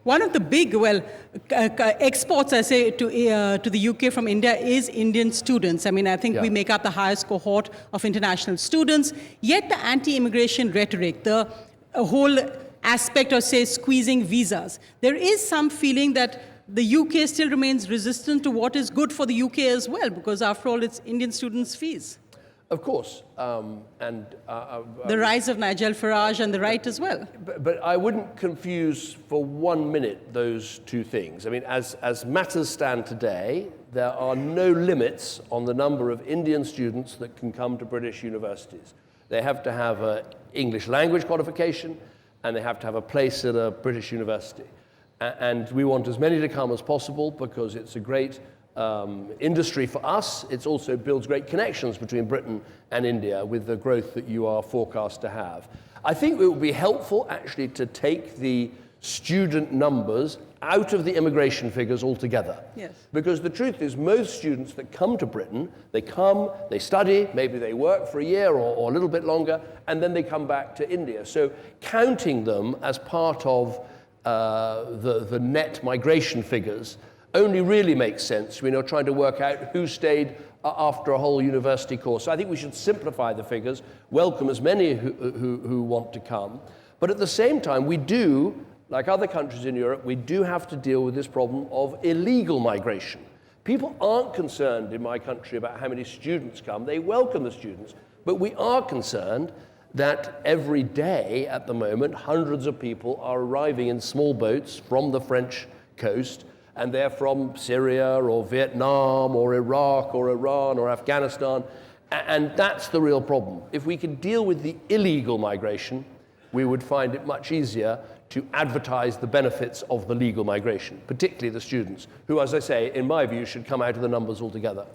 One of the big, exports, I say, to the UK from India is Indian students. I mean, I think we make up the highest cohort of international students. Yet the anti-immigration rhetoric, the whole aspect of, say, squeezing visas, there is some feeling that the UK still remains resistant to what is good for the UK as well, because after all, it's Indian students' fees. Of course. The rise of Nigel Farage and the right as well. But I wouldn't confuse for 1 minute those two things. I mean, as matters stand today, there are no limits on the number of Indian students that can come to British universities. They have to have an English language qualification, and they have to have a place at a British university. And we want as many to come as possible because it's a great industry for us. It also builds great connections between Britain and India with the growth that you are forecast to have. I think it would be helpful actually to take the student numbers out of the immigration figures altogether. Yes. Because the truth is most students that come to Britain, they come, they study, maybe they work for a year or a little bit longer, and then they come back to India. So counting them as part of the net migration figures only really makes sense when you're trying to work out who stayed after a whole university course. So I think we should simplify the figures, welcome as many who want to come. But at the same time, we do, like other countries in Europe, we do have to deal with this problem of illegal migration. People aren't concerned in my country about how many students come. They welcome the students. But we are concerned that every day at the moment, hundreds of people are arriving in small boats from the French coast, and they're from Syria or Vietnam or Iraq or Iran or Afghanistan, and that's the real problem. If we could deal with the illegal migration, we would find it much easier to advertise the benefits of the legal migration, particularly the students, who, as I say, in my view, should come out of the numbers altogether.